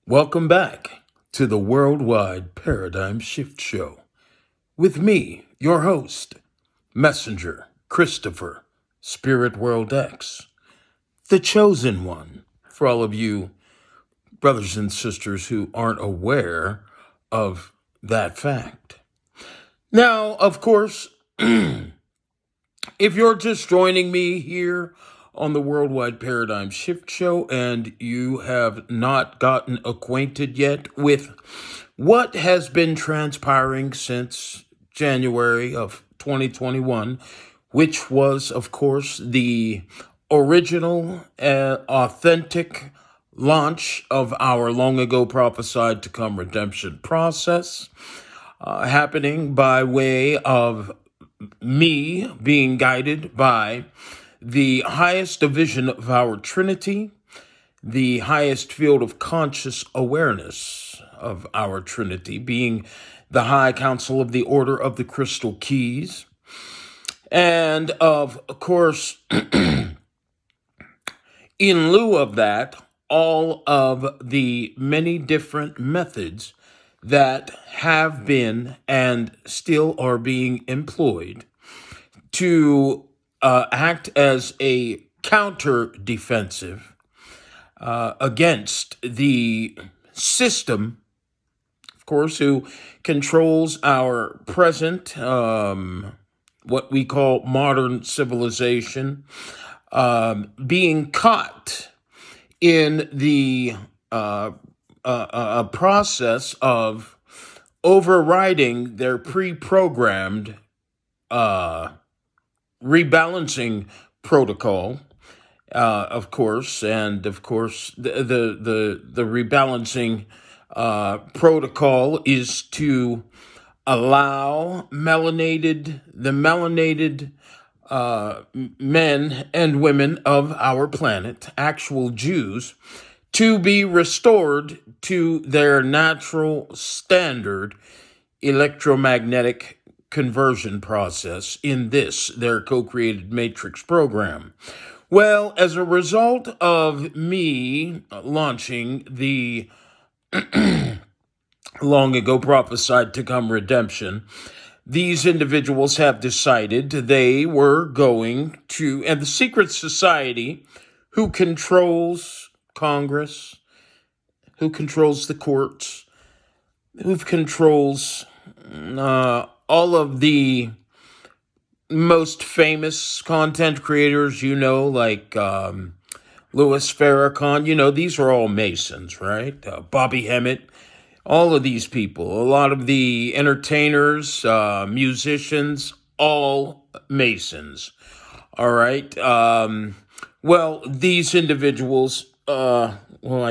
Welcome back to the Worldwide Paradigm Shift Show with me, your host, Messenger Christopher, Spirit World X, the chosen one for all of you brothers and sisters who aren't aware of that fact. Now, of course, if you're just joining me here on the Worldwide Paradigm Shift Show and you have not gotten acquainted yet with what has been transpiring since January of 2021, which was, of course, the original authentic launch of our long ago prophesied to come redemption process, happening by way of me being guided by the highest division of our Trinity, the highest field of conscious awareness of our Trinity, being the High Council of the Order of the Crystal Keys. And of course, in lieu of that, all of the many different methods that have been and still are being employed to act as a counter defensive against the system, of course, who controls our present, what we call modern civilization, being caught in the process of overriding their pre-programmed rebalancing protocol, of course, and of course the rebalancing protocol is to allow the melanated men and women of our planet, actual Jews, to be restored to their natural standard electromagnetic conversion process in this, their co-created matrix program. Well, as a result of me launching the long ago prophesied to come redemption, these individuals have decided they were going to, and the secret society who controls Congress, who controls the courts, who controls all of the most famous content creators, like Louis Farrakhan, these are all Masons, right? Bobby Hemmett, all of these people, a lot of the entertainers, musicians, all Masons, all right? Well, these individuals, I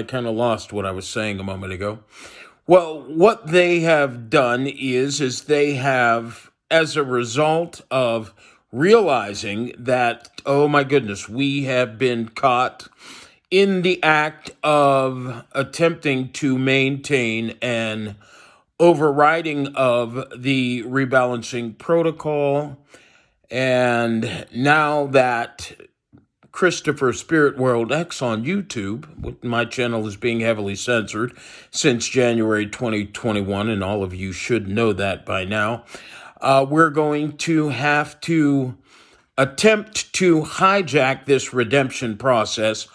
kind of lost what I was saying a moment ago. Well, what they have done is they have, as a result of realizing that, oh my goodness, we have been caught in the act of attempting to maintain an overriding of the rebalancing protocol. And now that Christopher Spirit World X on YouTube, my channel is being heavily censored since January 2021, and all of you should know that by now. We're going to have to attempt to hijack this redemption process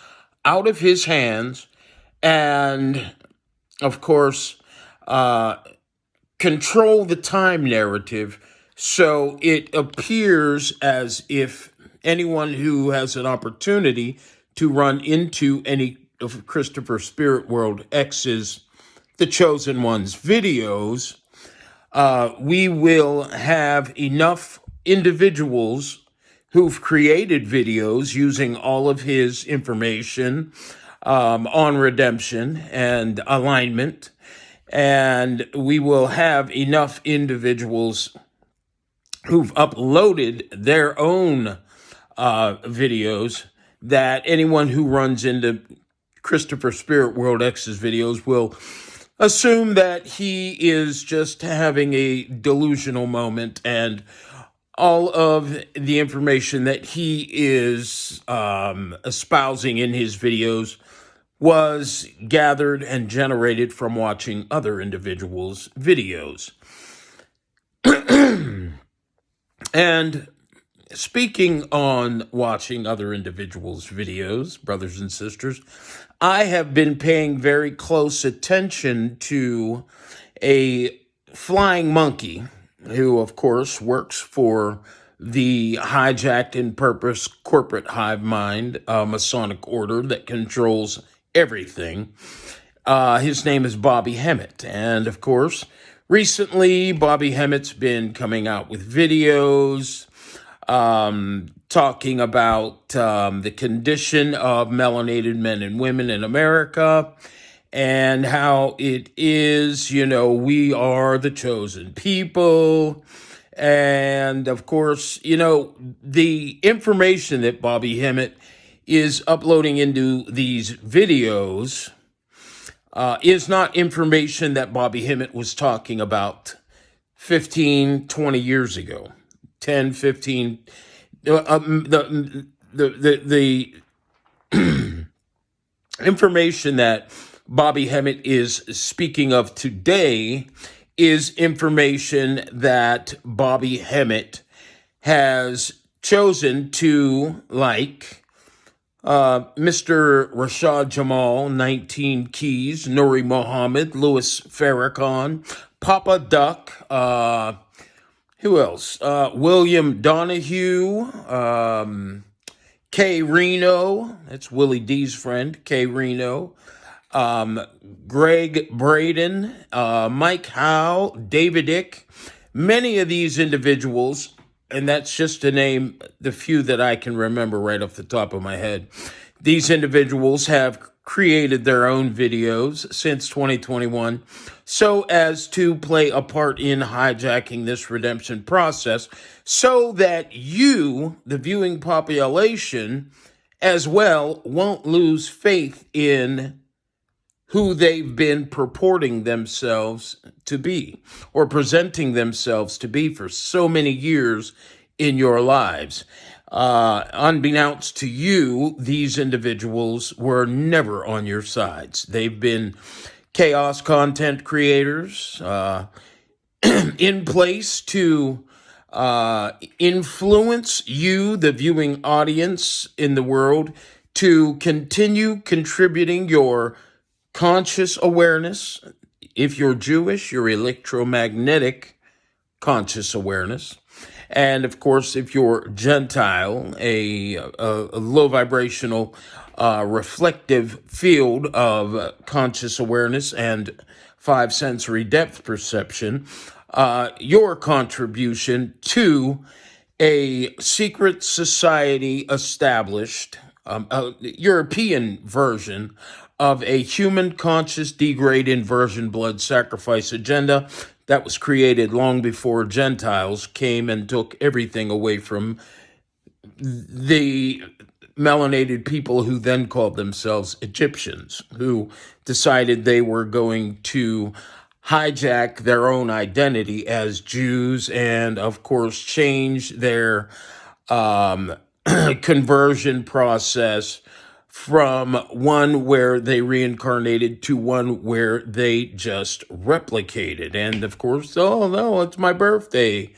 out of his hands and, of course, control the time narrative so it appears as if anyone who has an opportunity to run into any of Christopher Spirit World X's The Chosen One's videos, we will have enough individuals who've created videos using all of his information on redemption and alignment, and we will have enough individuals who've uploaded their own videos that anyone who runs into Christopher Spirit World X's videos will assume that he is just having a delusional moment and all of the information that he is espousing in his videos was gathered and generated from watching other individuals' videos. And speaking on watching other individuals' videos, brothers and sisters, I have been paying very close attention to a flying monkey who, of course, works for the hijacked in purpose corporate hive mind, Masonic order that controls everything. His name is Bobby Hemmitt. And of course, recently, Bobby Hemmitt's been coming out with videos talking about the condition of melanated men and women in America and how it is, we are the chosen people. And of course, the information that Bobby Hemmitt is uploading into these videos is not information that Bobby Hemmitt was talking about 15, 20 years ago, 10, 15. The information that Bobby Hemmitt is speaking of today is information that Bobby Hemmitt has chosen to, like Mr. Rashad Jamal, 19 Keys, Nuri Mohammed, Louis Farrakhan, Papa Duck, who else? William Donahue, Kay Reno, that's Willie D's friend, Kay Reno, Greg Braden, Mike Howe, David Icke, many of these individuals, and that's just to name the few that I can remember right off the top of my head. These individuals have created their own videos since 2021 so as to play a part in hijacking this redemption process so that you, the viewing population, as well, won't lose faith in who they've been purporting themselves to be or presenting themselves to be for so many years in your lives. Unbeknownst to you, these individuals were never on your sides. They've been chaos content creators in place to influence you, the viewing audience in the world, to continue contributing your conscious awareness. If you're Jewish, your electromagnetic conscious awareness. And of course, if you're Gentile, a low vibrational reflective field of conscious awareness and five sensory depth perception, your contribution to a secret society established, a European version of a human conscious degrade inversion blood sacrifice agenda that was created long before Gentiles came and took everything away from the melanated people who then called themselves Egyptians, who decided they were going to hijack their own identity as Jews and, of course, change their conversion process from one where they reincarnated to one where they just replicated. And of course, oh no, it's my birthday.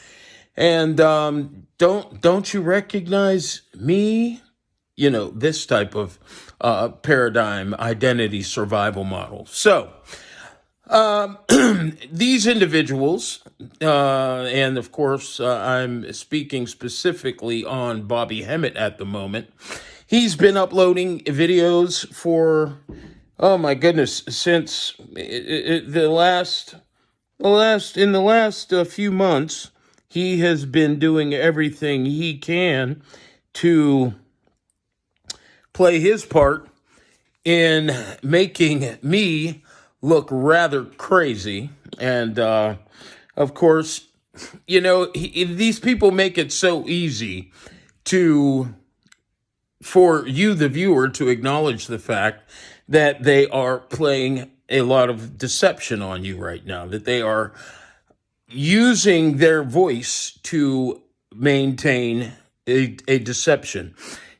And don't you recognize me? This type of paradigm identity survival model. So these individuals, and of course, I'm speaking specifically on Bobby Hemmitt at the moment. He's been uploading videos for, oh my goodness, since in the last few months. He has been doing everything he can to play his part in making me look rather crazy. And of course, these people make it so easy for you, the viewer, to acknowledge the fact that they are playing a lot of deception on you right now, that they are using their voice to maintain a deception.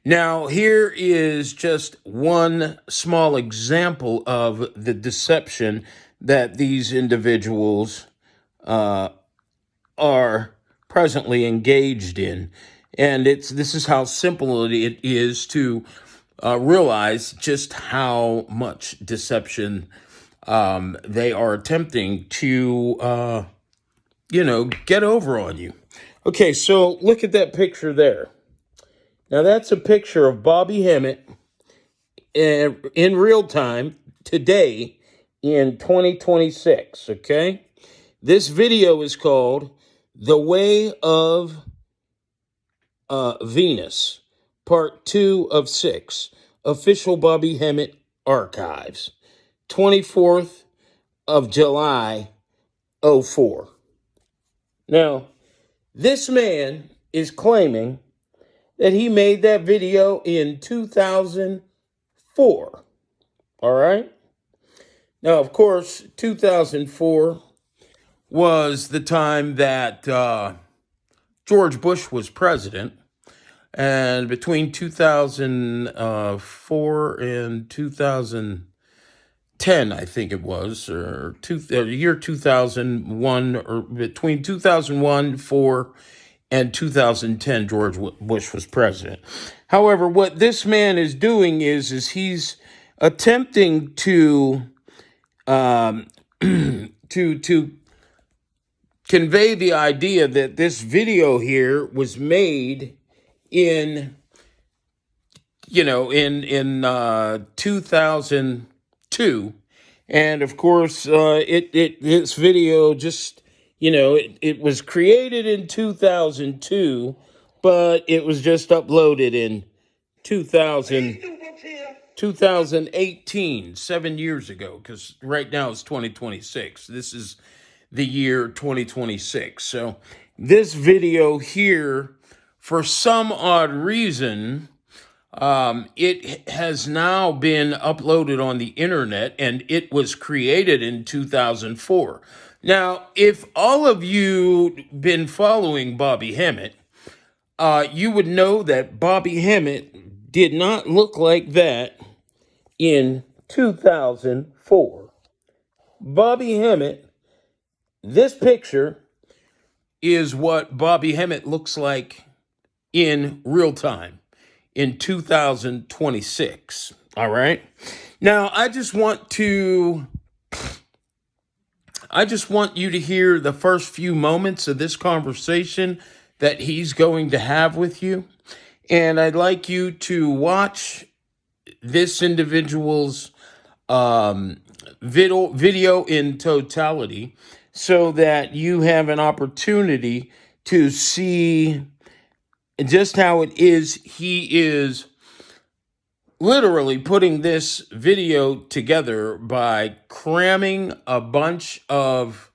Now, here is just one small example of the deception that these individuals are presently engaged in. And this is how simple it is to realize just how much deception they are attempting to, get over on you. Okay, so look at that picture there. Now, that's a picture of Bobby Hemmitt in real time today in 2026, okay? This video is called The Way of Venus, Part 2 of 6, Official Bobby Hemmitt Archives, 24th of July, 04. Now, this man is claiming that he made that video in 2004. All right? Now, of course, 2004 was the time that George Bush was president. And between 2004 and 2010, I think it was, or year 2001, or between 2001, 4, and 2010, George Bush was president. However, what this man is doing is he's attempting to to convey the idea that this video here was made in 2002, and of course this video just it was created in 2002, but it was just uploaded in 2018, 7 years ago, because right now it's 2026. This is the year 2026. So this video here, for some odd reason, it has now been uploaded on the internet, and it was created in 2004. Now, if all of you been following Bobby Hemmitt, you would know that Bobby Hemmitt did not look like that in 2004. Bobby Hemmitt, this picture is what Bobby Hemmitt looks like in real time in 2026. All right. Now, I just want you to hear the first few moments of this conversation that he's going to have with you. And I'd like you to watch this individual's video in totality so that you have an opportunity to see just how it is he is literally putting this video together by cramming a bunch of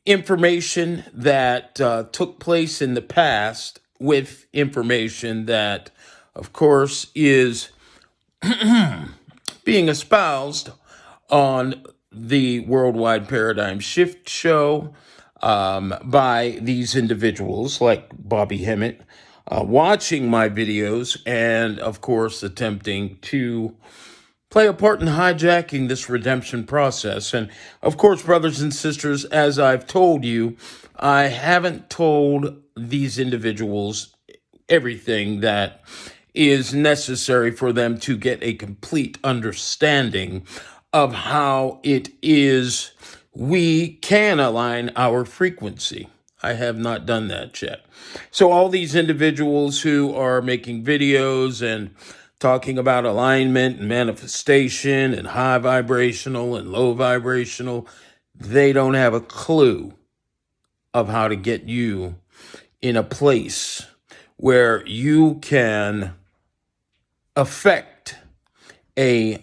information that took place in the past with information that, of course, is being espoused on the Worldwide Paradigm Shift show by these individuals like Bobby Hemmitt, watching my videos and, of course, attempting to play a part in hijacking this redemption process. And, of course, brothers and sisters, as I've told you, I haven't told these individuals everything that is necessary for them to get a complete understanding of how it is we can align our frequency. I have not done that yet. So all these individuals who are making videos and talking about alignment and manifestation and high vibrational and low vibrational, they don't have a clue of how to get you in a place where you can affect a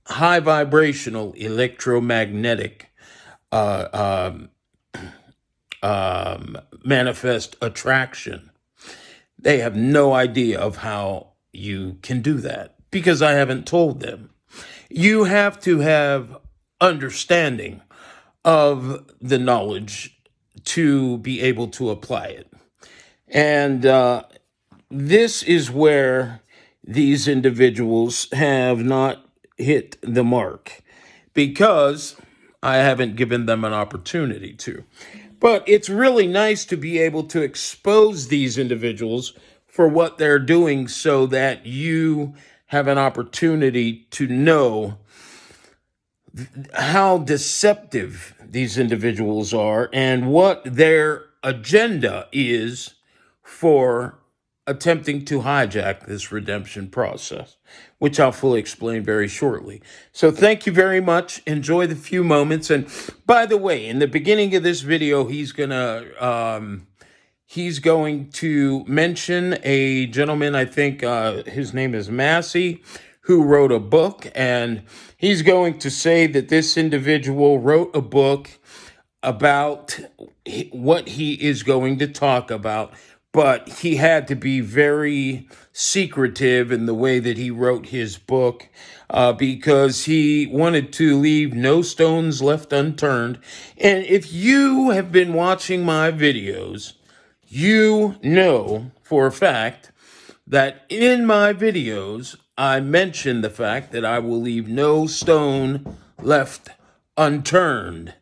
high vibrational electromagnetic manifest attraction. They have no idea of how you can do that because I haven't told them. You have to have understanding of the knowledge to be able to apply it. And this is where these individuals have not hit the mark because I haven't given them an opportunity to. But it's really nice to be able to expose these individuals for what they're doing so that you have an opportunity to know how deceptive these individuals are and what their agenda is for attempting to hijack this redemption process, which I'll fully explain very shortly. So thank you very much. Enjoy the few moments. And by the way, in the beginning of this video, he's going to mention a gentleman, I think his name is Massey, who wrote a book, and he's going to say that this individual wrote a book about what he is going to talk about, but he had to be very secretive in the way that he wrote his book because he wanted to leave no stones left unturned. And if you have been watching my videos, you know for a fact that in my videos, I mention the fact that I will leave no stone left unturned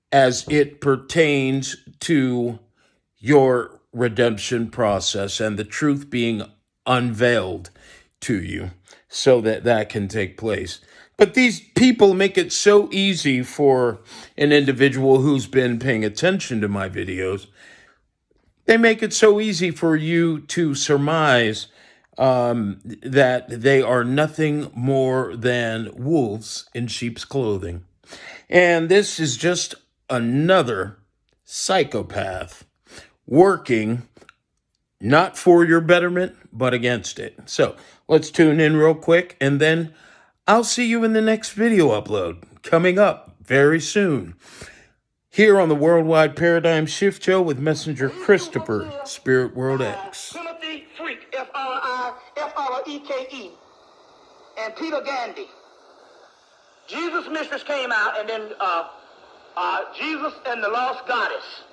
as it pertains to your redemption process and the truth being unveiled to you so that that can take place. But these people make it so easy for an individual who's been paying attention to my videos. They make it so easy for you to surmise that they are nothing more than wolves in sheep's clothing. And this is just another psychopath working not for your betterment, but against it. So let's tune in real quick, and then I'll see you in the next video upload coming up very soon. Here on the Worldwide Paradigm Shift Show with Messenger Christopher, Spirit World X. Timothy Freak, F-R-E-K-E, and Peter Gandy. Jesus Mistress came out, and then Jesus and the Lost Goddess.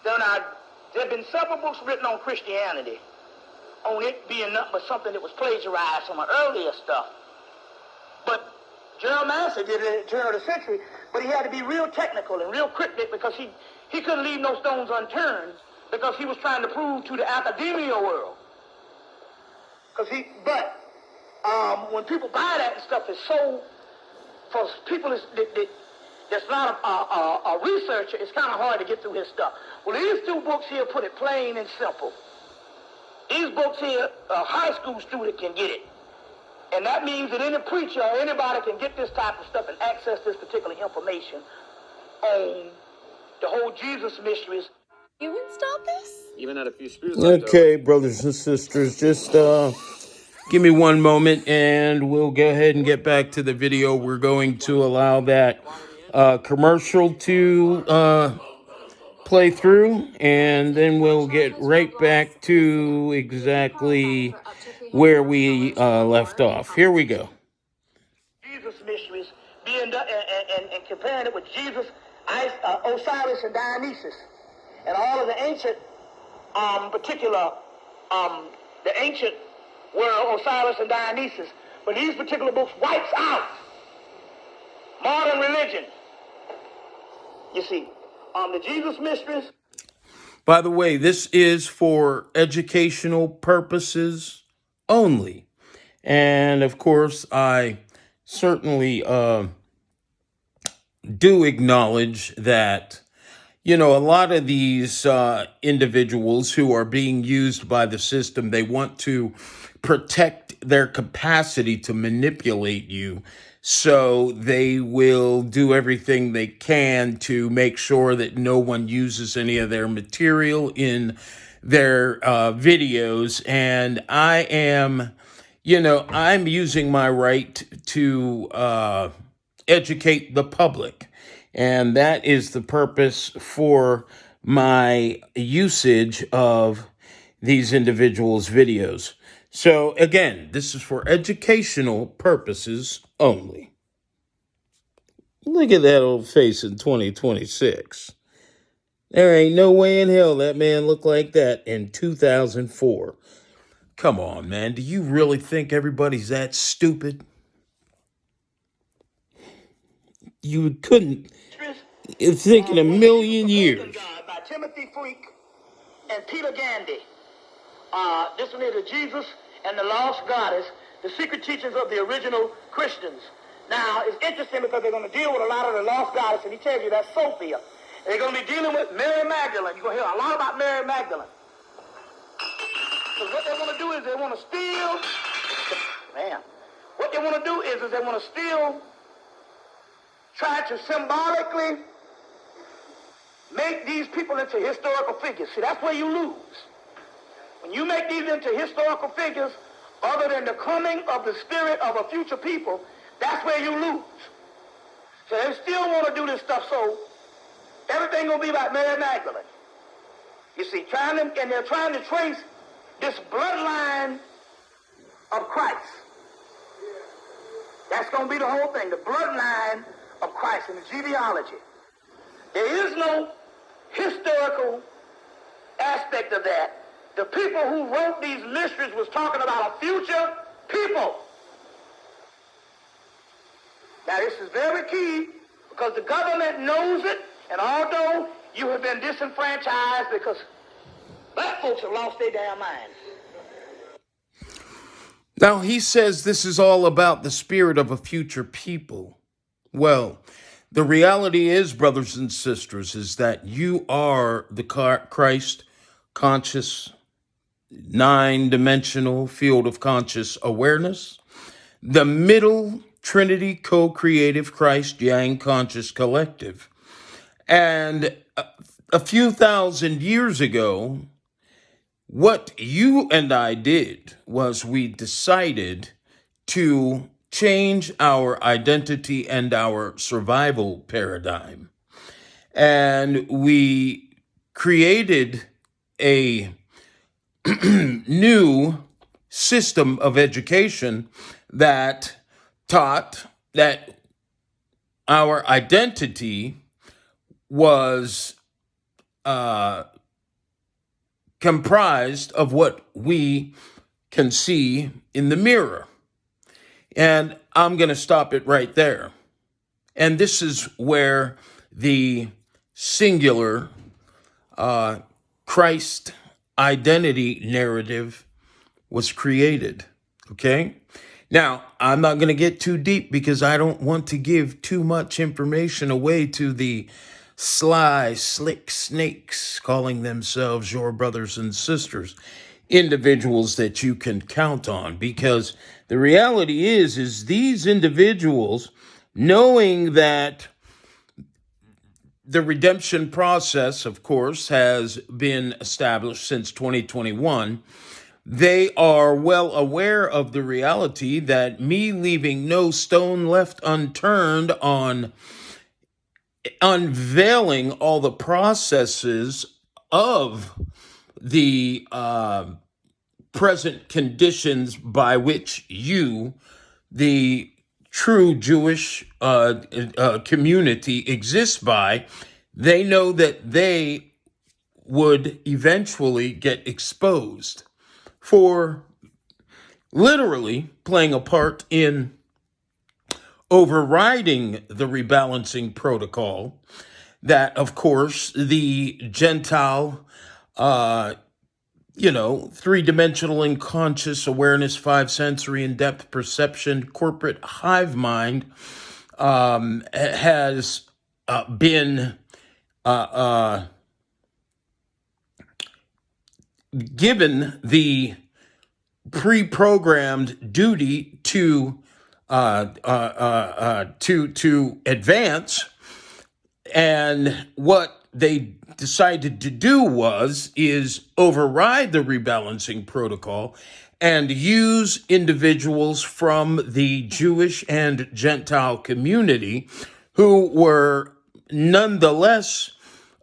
There have been several books written on Christianity, on it being nothing but something that was plagiarized from an earlier stuff. But Gerald Massey did it at the turn of the century, but he had to be real technical and real cryptic because he couldn't leave no stones unturned because he was trying to prove to the academia world. When people buy that and stuff, it's so, for people that's not a researcher, it's kind of hard to get through his stuff. Well, these two books here put it plain and simple. These books here, a high school student can get it. And that means that any preacher or anybody can get this type of stuff and access this particular information on the whole Jesus mysteries. You installed this? Even had a few screws. Okay, brothers and sisters, just give me one moment and we'll go ahead and get back to the video. We're going to allow that commercial to play through, and then we'll get right back to exactly where we left off. Here we go. Jesus mysteries being done and comparing it with Jesus, Osiris and Dionysus, and all of the ancient, the ancient world, Osiris and Dionysus. But these particular books wipes out modern religion. You see, the Jesus mysteries. By the way, this is for educational purposes only. And of course, I certainly do acknowledge that, a lot of these individuals who are being used by the system, they want to protect their capacity to manipulate you. So they will do everything they can to make sure that no one uses any of their material in their videos. And I am, I'm using my right to educate the public. And that is the purpose for my usage of these individuals' videos. So again, this is for educational purposes only. Look at that old face in 2026. There ain't no way in hell that man looked like that in 2004. Come on, man. Do you really think everybody's that stupid? You couldn't think in a million years. God by Timothy Freak and Peter Gandy. This one is Jesus and the Lost Goddess, the secret teachings of the original Christians. Now, it's interesting because they're going to deal with a lot of the lost goddess, and he tells you that's Sophia. They're going to be dealing with Mary Magdalene. You're going to hear a lot about Mary Magdalene. Because what they want to do is they want to steal, what they want to do is they want to steal, try to symbolically make these people into historical figures. See, that's where you lose. When you make these into historical figures, other than the coming of the spirit of a future people, that's where you lose. So they still want to do this stuff, so everything going to be about Mary Magdalene. You see, and they're trying to trace this bloodline of Christ. That's going to be the whole thing, the bloodline of Christ and the genealogy. There is no historical aspect of that. The people who wrote these mysteries was talking about a future people. Now, this is very key because the government knows it, and although you have been disenfranchised because black folks have lost their damn minds. Now, he says this is all about the spirit of a future people. Well, the reality is, brothers and sisters, is that you are the Christ conscious, nine-dimensional field of conscious awareness, the middle Trinity co-creative Christ Yang conscious collective. And a few thousand years ago, what you and I did was we decided to change our identity and our survival paradigm. And we created a new system of education that taught that our identity was comprised of what we can see in the mirror. And I'm going to stop it right there. And this is where the singular Christ identity narrative was created. Okay? Now, I'm not going to get too deep because I don't want to give too much information away to the sly, slick snakes calling themselves your brothers and sisters, individuals that you can count on. Because the reality is these individuals, knowing that the redemption process, of course, has been established since 2021, they are well aware of the reality that me leaving no stone left unturned on unveiling all the processes of the present conditions by which you, the true Jewish community, exists by, they know that they would eventually get exposed for literally playing a part in overriding the rebalancing protocol that, of course, the Gentile, three-dimensional and conscious awareness, five sensory and depth perception, corporate hive mind has been given the pre-programmed duty to advance, and what they decided to do is override the rebalancing protocol and use individuals from the Jewish and Gentile community who were nonetheless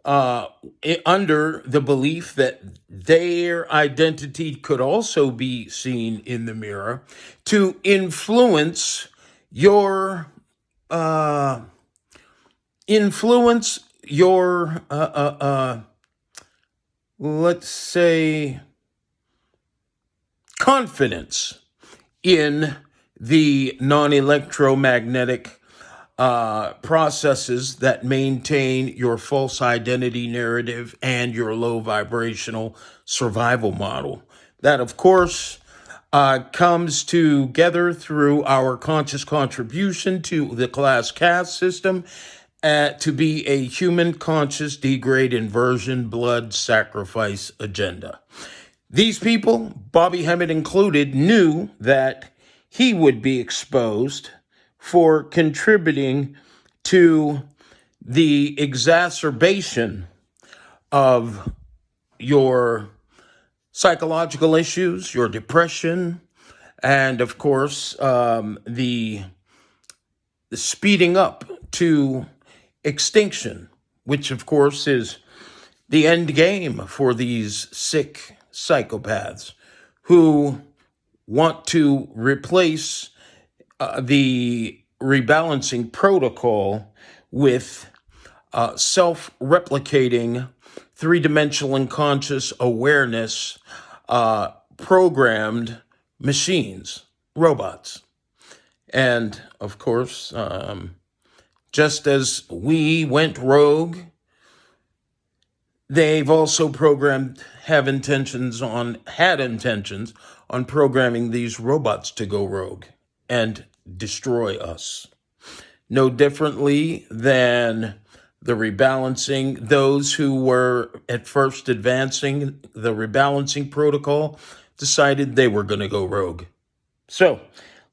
under the belief that their identity could also be seen in the mirror to influence your, let's say, confidence in the non-electromagnetic processes that maintain your false identity narrative and your low vibrational survival model. That, of course, comes together through our conscious contribution to the class caste system to be a human conscious degrade inversion blood sacrifice agenda. These people, Bobby Hemmitt included, knew that he would be exposed for contributing to the exacerbation of your psychological issues, your depression, and of course, the speeding up to extinction, which of course is the end game for these sick psychopaths who want to replace the rebalancing protocol with self-replicating three-dimensional unconscious awareness programmed machines, robots. And of course, just as we went rogue, they've also had intentions on programming these robots to go rogue and destroy us. No differently than the rebalancing, those who were at first advancing the rebalancing protocol decided they were going to go rogue. So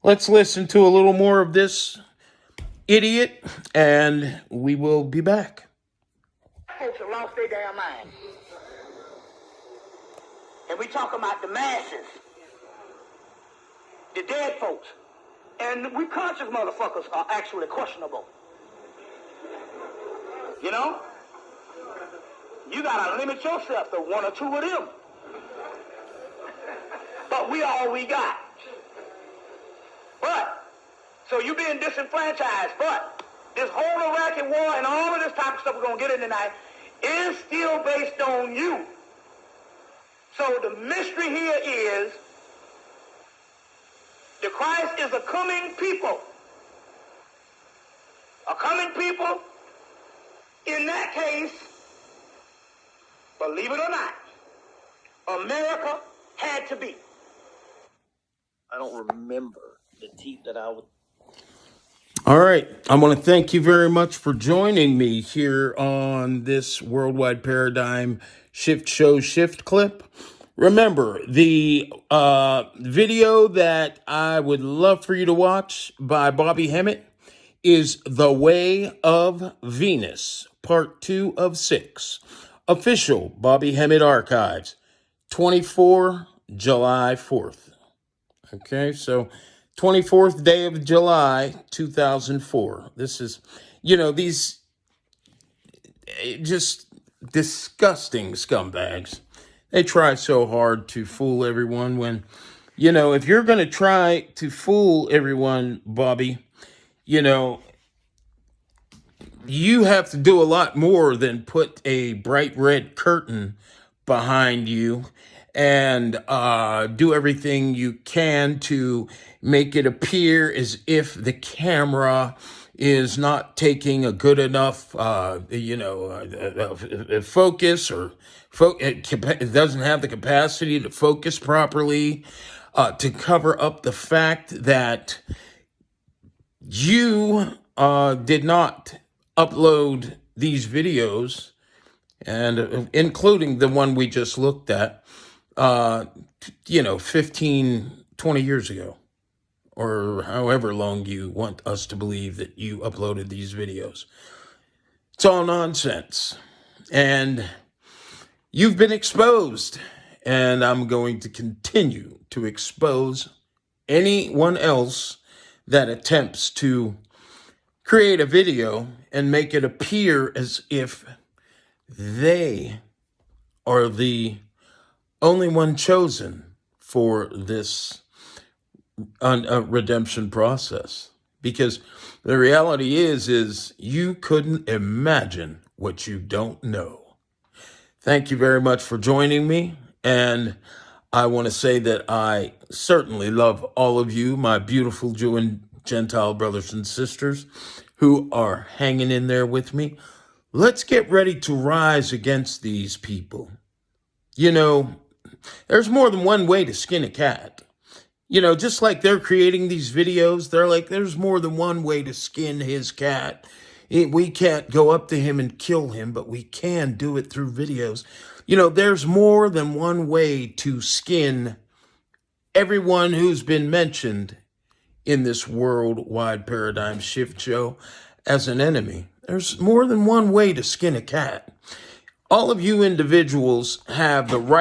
let's listen to a little more of this idiot, and we will be back. Folks have lost their damn mind. And we talk about the masses, the dead folks. And we conscious motherfuckers are actually questionable. You know? You gotta limit yourself to one or two of them. But we all we got. But, so you being disenfranchised, but this whole Iraqi war and all of this type of stuff we're gonna get in tonight is still based on you. So the mystery here is the Christ is a coming people. A coming people, in that case, believe it or not, America had to be. I don't remember the teeth that I would. All right. I want to thank you very much for joining me here on this Worldwide Paradigm Shift Show Shift clip. Remember, the video that I would love for you to watch by Bobby Hemmitt is The Way of Venus, Part 2 of 6. Official Bobby Hemmitt Archives, 24 July 4th. Okay, so 24th day of July, 2004. This is, these just disgusting scumbags. They try so hard to fool everyone when, if you're going to try to fool everyone, Bobby, you have to do a lot more than put a bright red curtain behind you and do everything you can to make it appear as if the camera is not taking a good enough, focus, or it doesn't have the capacity to focus properly, to cover up the fact that you did not upload these videos, and including the one we just looked at, 15, 20 years ago, or however long you want us to believe that you uploaded these videos. It's all nonsense. And you've been exposed. And I'm going to continue to expose anyone else that attempts to create a video and make it appear as if they are the only one chosen for this redemption process. Because the reality is you couldn't imagine what you don't know. Thank you very much for joining me. And I want to say that I certainly love all of you, my beautiful Jew and Gentile brothers and sisters who are hanging in there with me. Let's get ready to rise against these people. You know, there's more than one way to skin a cat. You know, just like they're creating these videos, they're like, there's more than one way to skin his cat. We can't go up to him and kill him, but we can do it through videos. You know, there's more than one way to skin everyone who's been mentioned in this worldwide paradigm shift show as an enemy. There's more than one way to skin a cat. All of you individuals have the right